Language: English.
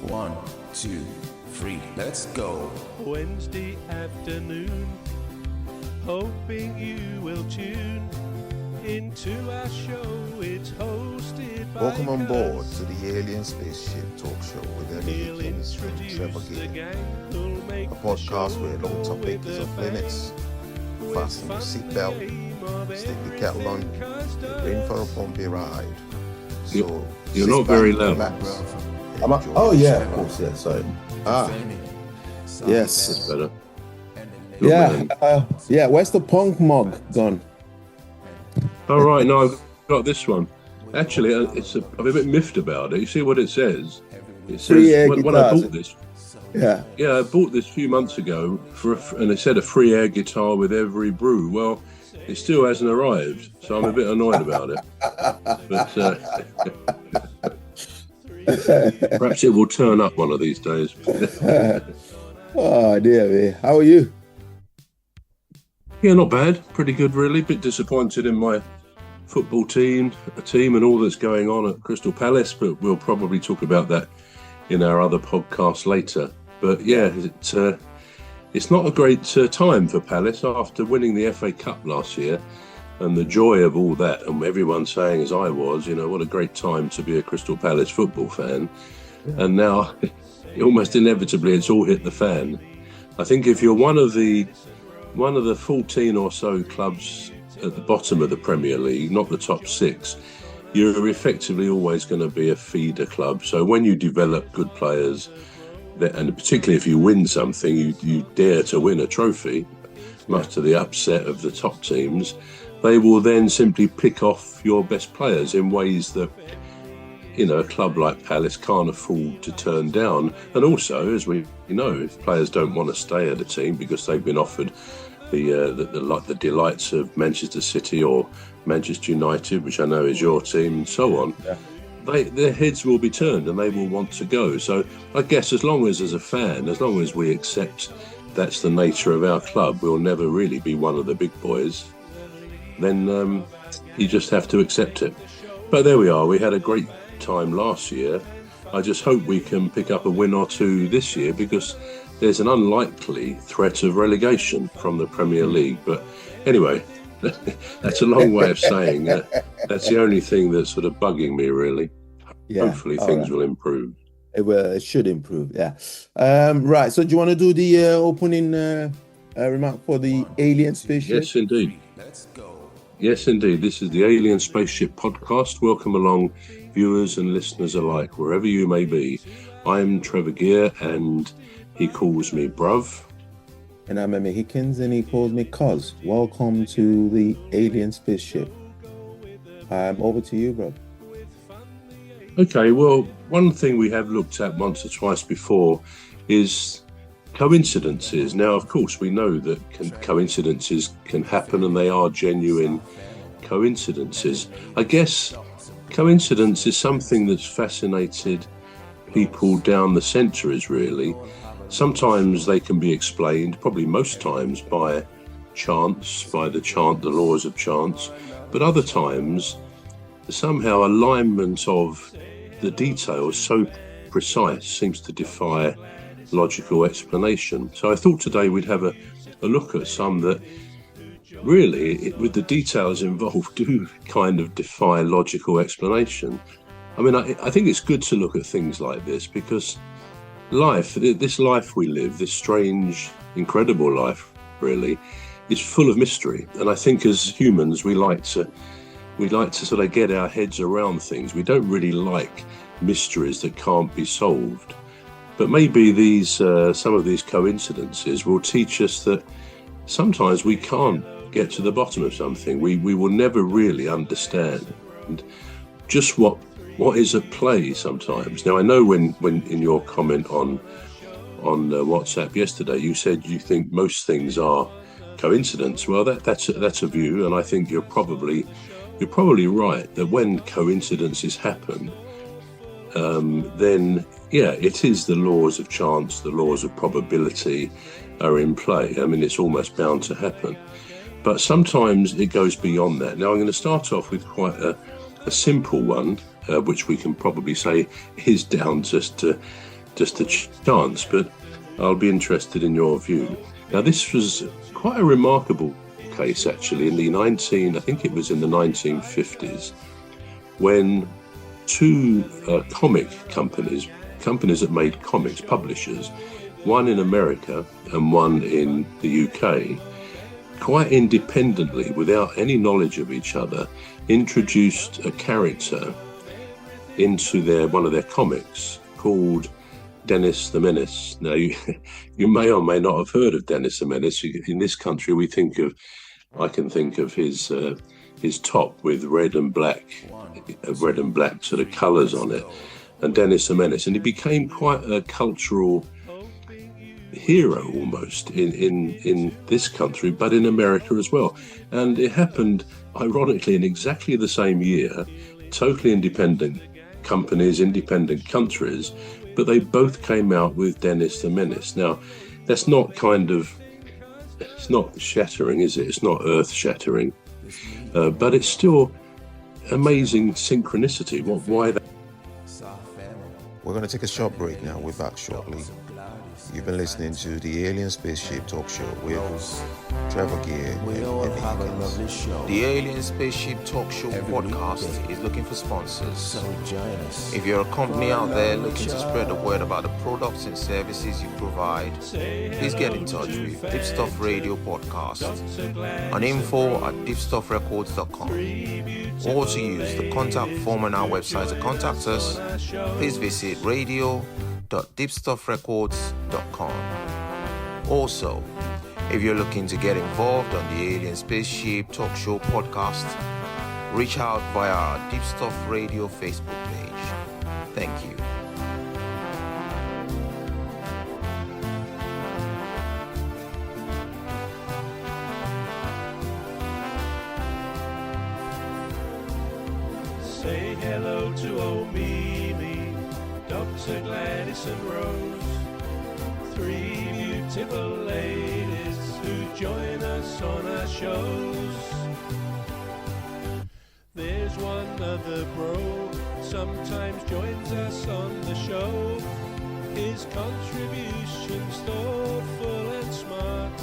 1, 2, 3, let's go. Wednesday afternoon, hoping you will tune into our show. It's hosted by Welcome on Keller. board to the Alien Spaceship Talkshow with Emmy Hikins and Trevor Gear, a podcast where no topic is off limits. Fasten your seatbelt, stick the kettle on, you're in for a bumpy ride. So you're not very loud. Oh yeah, of course, yeah. Sorry. Yes, That's better. Yeah. Where's the punk mug gone? All right, no, I've got this one. Actually, I'm a bit miffed about it. You see what it says? It says when I bought this. Yeah, I bought this a few months ago and it said a free air guitar with every brew. Well, it still hasn't arrived, so I'm a bit annoyed about it. But perhaps it will turn up one of these days. Oh dear me. How are you? Yeah, not bad. Pretty good, really. Bit disappointed in my football team and all that's going on at Crystal Palace, but we'll probably talk about that in our other podcast later. But yeah, it's not a great time for Palace after winning the FA Cup last year and the joy of all that, and everyone saying, as I was, what a great time to be a Crystal Palace football fan. Yeah. And now, almost inevitably, it's all hit the fan. I think if you're one of the 14 or so clubs at the bottom of the Premier League, not the top 6, you're effectively always going to be a feeder club. So when you develop good players, and particularly if you win something, you dare to win a trophy, much to the upset of the top teams, they will then simply pick off your best players in ways that, a club like Palace can't afford to turn down. And also, as we know, if players don't want to stay at a team because they've been offered the delights of Manchester City or Manchester United, which I know is your team, and so on, their heads will be turned and they will want to go. So I guess as long as a fan, as long as we accept that's the nature of our club, we'll never really be one of the big boys, then you just have to accept it. But there we are. We had a great time last year. I just hope we can pick up a win or two this year, because there's an unlikely threat of relegation from the Premier League. But anyway, that's a long way of saying that's the only thing that's sort of bugging me, really. Yeah, hopefully things will improve. It should improve, yeah. Right, so do you want to do the opening remark for the Alien Spaceship? Yes, indeed. Let's go. Yes, indeed. This is the Alien Spaceship podcast. Welcome along, viewers and listeners alike, wherever you may be. I'm Trevor Gear, and he calls me Bruv. And I'm Emmy Hikins, and he calls me Cos. Welcome to the Alien Spaceship. Over to you, Bruv. Okay, well, one thing we have looked at once or twice before is coincidences. Now, of course, we know that coincidences can happen, and they are genuine coincidences. I guess coincidence is something that's fascinated people down the centuries, really. Sometimes they can be explained, probably most times, by chance, the laws of chance, but other times somehow alignment of the details so precise seems to defy logical explanation. So I thought today we'd have a look at some that really, with the details involved, do kind of defy logical explanation. I mean, I think it's good to look at things like this, because this life we live, this strange, incredible life, really, is full of mystery. And I think as humans, we like to sort of get our heads around things. We don't really like mysteries that can't be solved. But maybe some of these coincidences will teach us that sometimes we can't get to the bottom of something. We will never really understand just what is at play sometimes. Now, I know when in your comment on WhatsApp yesterday, you said you think most things are coincidence. Well, that's a view, and I think you're probably right that when coincidences happen, then yeah, it is the laws of chance, the laws of probability are in play. I mean, it's almost bound to happen. But sometimes it goes beyond that. Now, I'm going to start off with quite a simple one, which we can probably say is down just to just a chance, but I'll be interested in your view. Now, this was quite a remarkable case, actually, in the I think it was in the 1950s, when two comic companies that made comics, publishers, one in America and one in the UK, quite independently, without any knowledge of each other, introduced a character into one of their comics called Dennis the Menace. Now, you may or may not have heard of Dennis the Menace. In this country, I can think of his top with red and black sort of colours on it, and Dennis the Menace, and he became quite a cultural hero almost in this country, but in America as well. And it happened, ironically, in exactly the same year. Totally independent companies, independent countries, but they both came out with Dennis the Menace. Now, that's not it's not shattering, is it? It's not earth-shattering, but it's still amazing synchronicity. Why that? We're going to take a short break now. We're back shortly. You've been listening to the Alien Spaceship Talk Show with Trevor Gear and Emmy Hikins. The Alien Spaceship Talk Show podcast is looking for sponsors. If you're a company out there looking to spread the word about the products and services you provide, please get in touch with Deepstuff Radio Podcast on info@deepstuffrecords.com, or to use the contact form on our website to contact us, please visit radio.deepstuffrecords.com. Also, if you're looking to get involved on the Alien Spaceship Talk Show podcast, reach out via our Deepstuff Radio Facebook page. Thank you. Say hello to old Mimi, Dr. Gladys and Rose, three beautiful ladies who join us on our shows. There's one other bro, sometimes joins us on the show. His contribution's thoughtful and smart.